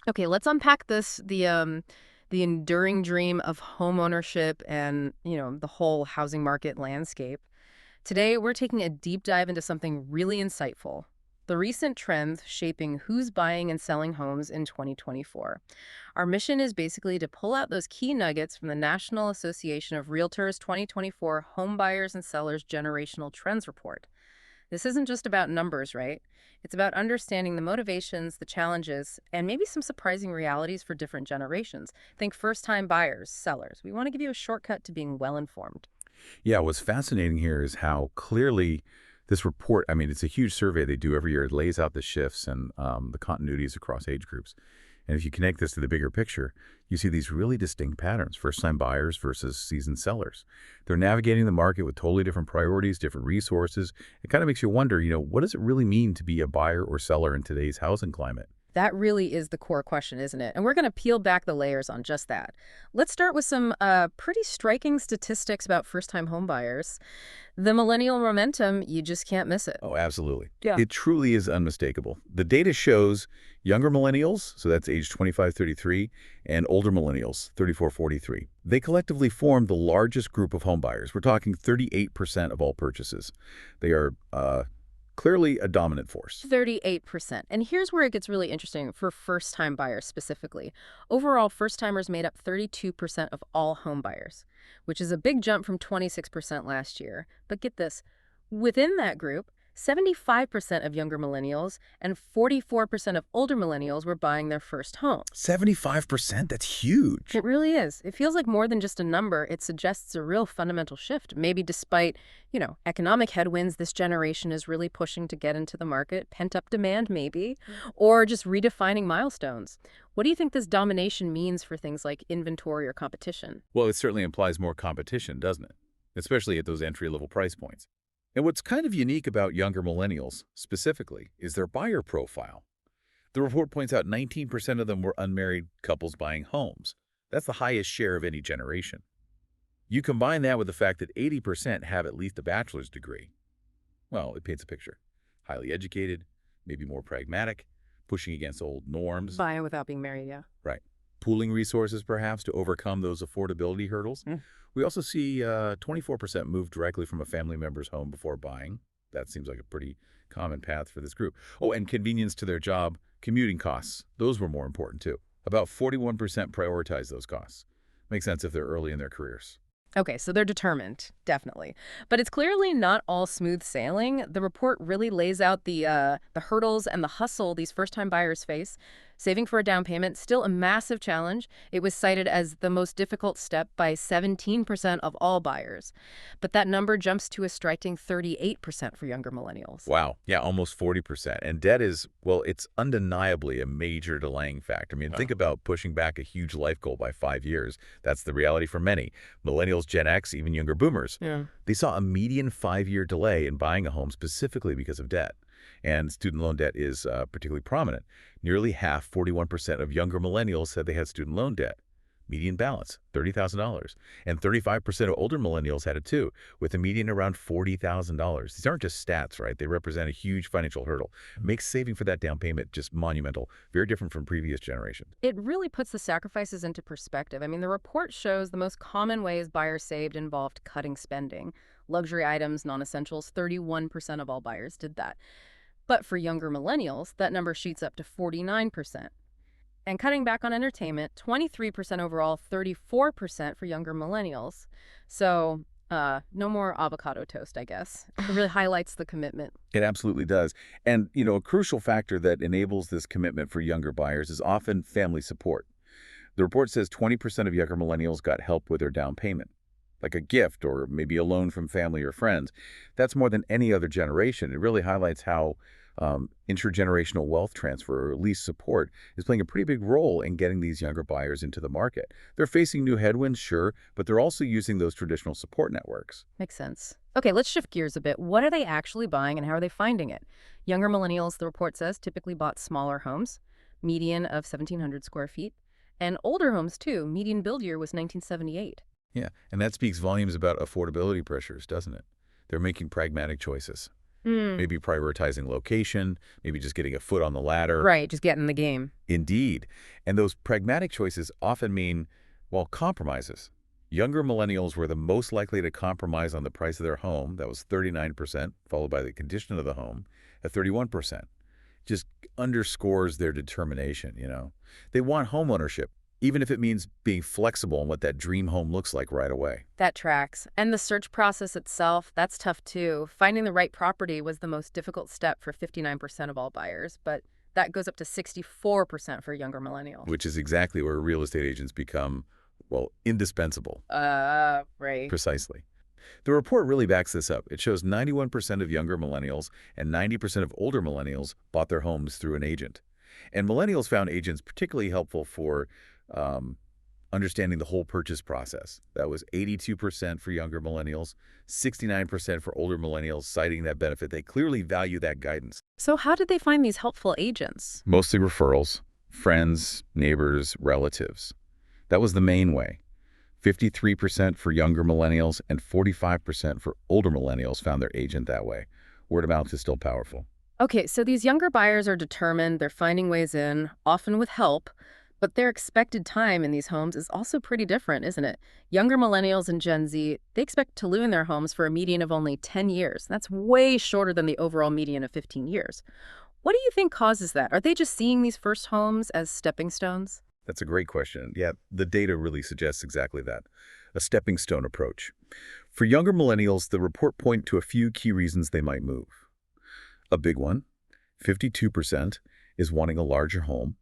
Okay, let's unpack the enduring dream of homeownership and, the whole housing market landscape. Today, we're taking a deep dive into something really insightful. The recent trends shaping who's buying and selling homes in 2024. Our mission is basically to pull out those key nuggets from the National Association of Realtors 2024 Home Buyers and Sellers Generational Trends Report. This isn't just about numbers, right? It's about understanding the motivations, the challenges, and maybe some surprising realities for different generations. Think first-time buyers, sellers. We want to give you a shortcut to being well-informed. Yeah, what's fascinating here is how clearly this report, I mean, it's a huge survey they do every year. It lays out the shifts and the continuities across age groups. And if you connect this to the bigger picture, you see these really distinct patterns, first-time buyers versus seasoned sellers. They're navigating the market with totally different priorities, different resources. It kind of makes you wonder, what does it really mean to be a buyer or seller in today's housing climate? That really is the core question, isn't it? And we're going to peel back the layers on just that. Let's start with some pretty striking statistics about first-time homebuyers. The millennial momentum, you just can't miss it. Oh, absolutely. Yeah. It truly is unmistakable. The data shows younger millennials, so that's age 25-33, and older millennials, 34-43. They collectively form the largest group of home buyers. We're talking 38% of all purchases. They are clearly a dominant force. 38%. And here's where it gets really interesting for first-time buyers specifically. Overall, first-timers made up 32% of all home buyers, which is a big jump from 26% last year. But get this, within that group, 75% of younger millennials and 44% of older millennials were buying their first home. 75%? That's huge. It really is. It feels like more than just a number. It suggests a real fundamental shift. Maybe despite, economic headwinds, this generation is really pushing to get into the market, pent-up demand maybe, or just redefining milestones. What do you think this domination means for things like inventory or competition? Well, it certainly implies more competition, doesn't it? Especially at those entry-level price points. And what's kind of unique about younger millennials, specifically, is their buyer profile. The report points out 19% of them were unmarried couples buying homes. That's the highest share of any generation. You combine that with the fact that 80% have at least a bachelor's degree. Well, it paints a picture. Highly educated, maybe more pragmatic, pushing against old norms. Buying without being married, yeah. Right. Pooling resources, perhaps, to overcome those affordability hurdles. We also see 24% move directly from a family member's home before buying. That seems like a pretty common path for this group. Oh, and convenience to their job, commuting costs. Those were more important, too. About 41% prioritize those costs. Makes sense if they're early in their careers. Okay, so they're determined, definitely. But it's clearly not all smooth sailing. The report really lays out the hurdles and the hustle these first-time buyers face. Saving for a down payment, still a massive challenge. It was cited as the most difficult step by 17% of all buyers. But that number jumps to a striking 38% for younger millennials. Wow. Yeah, almost 40%. And debt is, well, it's undeniably a major delaying factor. I mean, think about pushing back a huge life goal by 5 years. That's the reality for many. Millennials, Gen X, even younger boomers. Yeah. They saw a median 5-year delay in buying a home specifically because of debt. And student loan debt is particularly prominent. Nearly half, 41% of younger millennials said they had student loan debt. Median balance, $30,000. And 35% of older millennials had it too, with a median around $40,000. These aren't just stats, right? They represent a huge financial hurdle. Makes saving for that down payment just monumental, very different from previous generations. It really puts the sacrifices into perspective. I mean, the report shows the most common ways buyers saved involved cutting spending. Luxury items, non-essentials, 31% of all buyers did that. But for younger millennials, that number shoots up to 49%. And cutting back on entertainment, 23% overall, 34% for younger millennials. So no more avocado toast, I guess. It really highlights the commitment. It absolutely does. And, a crucial factor that enables this commitment for younger buyers is often family support. The report says 20% of younger millennials got help with their down payment, like a gift or maybe a loan from family or friends. That's more than any other generation. It really highlights how intergenerational wealth transfer, or at least support, is playing a pretty big role in getting these younger buyers into the market. They're facing new headwinds, sure, but they're also using those traditional support networks. Makes sense. Okay, let's shift gears a bit. What are they actually buying and how are they finding it? Younger millennials, the report says, typically bought smaller homes, median of 1,700 square feet. And older homes, too. Median build year was 1978. Yeah, and that speaks volumes about affordability pressures, doesn't it? They're making pragmatic choices. Hmm. Maybe prioritizing location, maybe just getting a foot on the ladder. Right, just get in the game. Indeed. And those pragmatic choices often mean, well, compromises. Younger millennials were the most likely to compromise on the price of their home. That was 39%, followed by the condition of the home at 31%. Just underscores their determination. They want home ownership, even if it means being flexible on what that dream home looks like right away. That tracks. And the search process itself, that's tough too. Finding the right property was the most difficult step for 59% of all buyers, but that goes up to 64% for younger millennials. Which is exactly where real estate agents become, well, indispensable. Right. Precisely. The report really backs this up. It shows 91% of younger millennials and 90% of older millennials bought their homes through an agent. And millennials found agents particularly helpful for um, understanding the whole purchase process. That was 82% for younger millennials, 69% for older millennials, citing that benefit. They clearly value that guidance. So how did they find these helpful agents? Mostly referrals, friends, neighbors, relatives. That was the main way. 53% for younger millennials and 45% for older millennials found their agent that way. Word of mouth is still powerful. Okay, so these younger buyers are determined, they're finding ways in, often with help, but their expected time in these homes is also pretty different, isn't it? Younger millennials and Gen Z, they expect to live in their homes for a median of only 10 years. That's way shorter than the overall median of 15 years. What do you think causes that? Are they just seeing these first homes as stepping stones? That's a great question. Yeah, the data really suggests exactly that. A stepping stone approach. For younger millennials, the report point to a few key reasons they might move. A big one, 52%, is wanting a larger home.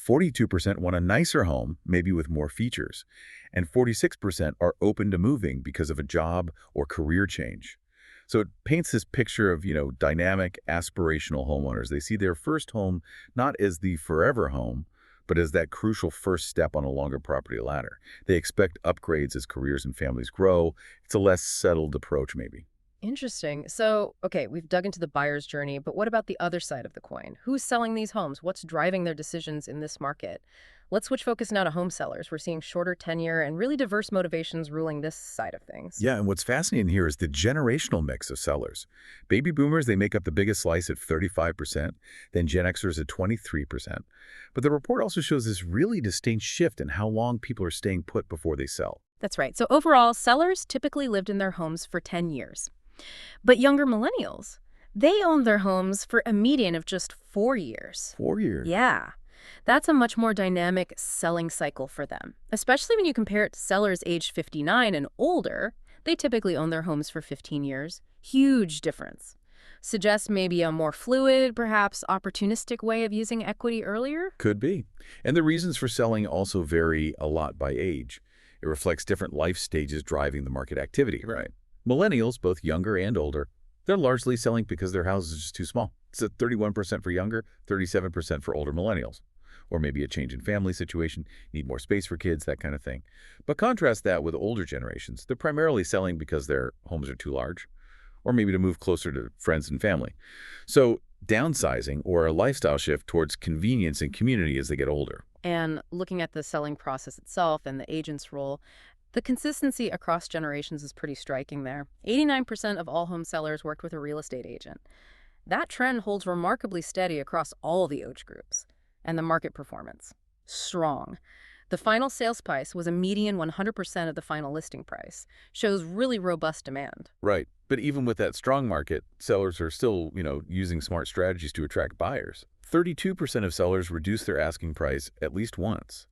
42% want a nicer home, maybe with more features. And 46% are open to moving because of a job or career change. So it paints this picture of, dynamic, aspirational homeowners. They see their first home not as the forever home, but as that crucial first step on a longer property ladder. They expect upgrades as careers and families grow. It's a less settled approach, maybe. Interesting. So, okay, we've dug into the buyer's journey, but what about the other side of the coin? Who's selling these homes? What's driving their decisions in this market? Let's switch focus now to home sellers. We're seeing shorter tenure and really diverse motivations ruling this side of things. Yeah, and what's fascinating here is the generational mix of sellers. Baby boomers, they make up the biggest slice at 35%, then Gen Xers at 23%. But the report also shows this really distinct shift in how long people are staying put before they sell. That's right. So overall, sellers typically lived in their homes for 10 years. But younger millennials, they owned their homes for a median of just 4 years. 4 years. Yeah, that's a much more dynamic selling cycle for them, especially when you compare it to sellers aged 59 and older. They typically own their homes for 15 years. Huge difference. Suggests maybe a more fluid, perhaps opportunistic way of using equity earlier? Could be. And the reasons for selling also vary a lot by age. It reflects different life stages driving the market activity. Right. Millennials, both younger and older, they're largely selling because their house is just too small. It's at 31% for younger, 37% for older millennials. Or maybe a change in family situation, need more space for kids, that kind of thing. But contrast that with older generations. They're primarily selling because their homes are too large, or maybe to move closer to friends and family. So downsizing or a lifestyle shift towards convenience and community as they get older. And looking at the selling process itself and the agent's role, the consistency across generations is pretty striking there. 89% of all home sellers worked with a real estate agent. That trend holds remarkably steady across all the age groups. And the market performance, strong. The final sales price was a median 100% of the final listing price. Shows really robust demand. Right. But even with that strong market, sellers are still, using smart strategies to attract buyers. 32% of sellers reduced their asking price at least once.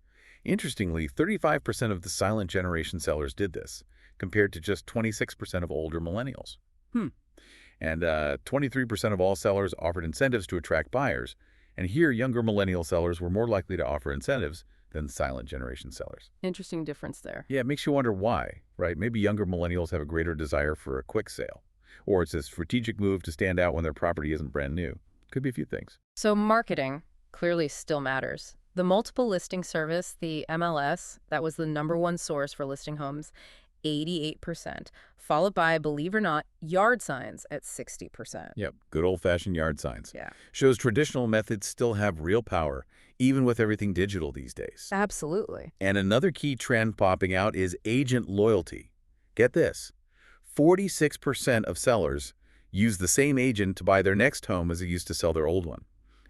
Interestingly, 35% of the silent generation sellers did this, compared to just 26% of older millennials. And 23% of all sellers offered incentives to attract buyers. And here, younger millennial sellers were more likely to offer incentives than silent generation sellers. Interesting difference there. Yeah, it makes you wonder why, right? Maybe younger millennials have a greater desire for a quick sale, or it's a strategic move to stand out when their property isn't brand new. Could be a few things. So marketing clearly still matters. The multiple listing service, the MLS, that was the #1 source for listing homes, 88%, followed by, believe it or not, yard signs at 60%. Yep, good old-fashioned yard signs. Yeah. Shows traditional methods still have real power, even with everything digital these days. Absolutely. And another key trend popping out is agent loyalty. Get this, 46% of sellers use the same agent to buy their next home as they used to sell their old one.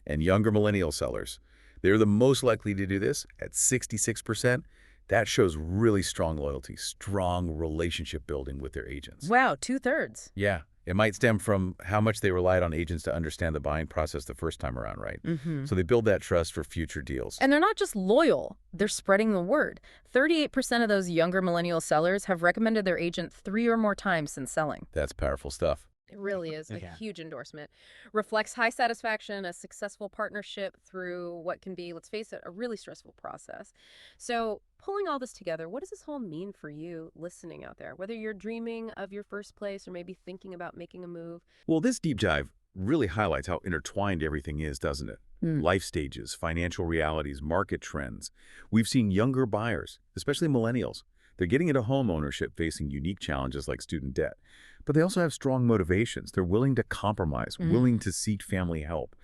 And younger millennial sellers, they're the most likely to do this at 66%. That shows really strong loyalty, strong relationship building with their agents. Wow, two-thirds. Yeah, it might stem from how much they relied on agents to understand the buying process the first time around, right? Mm-hmm. So they build that trust for future deals. And they're not just loyal, they're spreading the word. 38% of those younger millennial sellers have recommended their agent 3 or more times since selling. That's powerful stuff. It really is a Yeah. huge endorsement. Reflects high satisfaction, a successful partnership through what can be, let's face it, a really stressful process. So pulling all this together, what does this all mean for you listening out there? Whether you're dreaming of your first place or maybe thinking about making a move. Well, this deep dive really highlights how intertwined everything is, doesn't it? Hmm. Life stages, financial realities, market trends. We've seen younger buyers, especially millennials. They're getting into home ownership facing unique challenges like student debt. But they also have strong motivations. They're willing to compromise, willing to seek family help.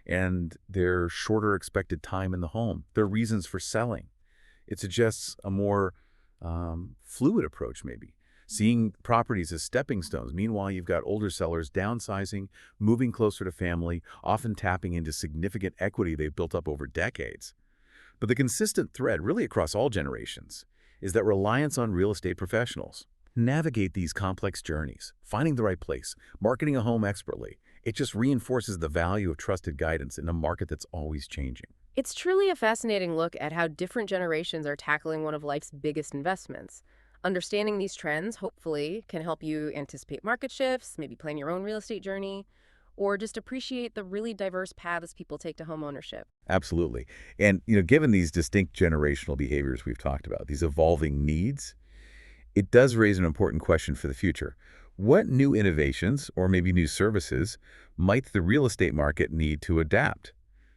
And their shorter expected time in the home, their reasons for selling. It suggests a more fluid approach, maybe. Seeing properties as stepping stones. Meanwhile, you've got older sellers downsizing, moving closer to family, often tapping into significant equity they've built up over decades. But the consistent thread, really across all generations, is that reliance on real estate professionals. Navigate these complex journeys, finding the right place, marketing a home expertly. It just reinforces the value of trusted guidance in a market that's always changing. It's truly a fascinating look at how different generations are tackling one of life's biggest investments. Understanding these trends, hopefully, can help you anticipate market shifts, maybe plan your own real estate journey, or just appreciate the really diverse paths people take to home ownership. Absolutely. And, given these distinct generational behaviors we've talked about, these evolving needs, it does raise an important question for the future. What new innovations, or maybe new services, might the real estate market need to adapt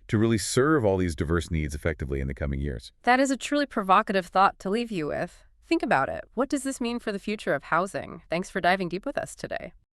to really serve all these diverse needs effectively in the coming years? That is a truly provocative thought to leave you with. Think about it. What does this mean for the future of housing? Thanks for diving deep with us today.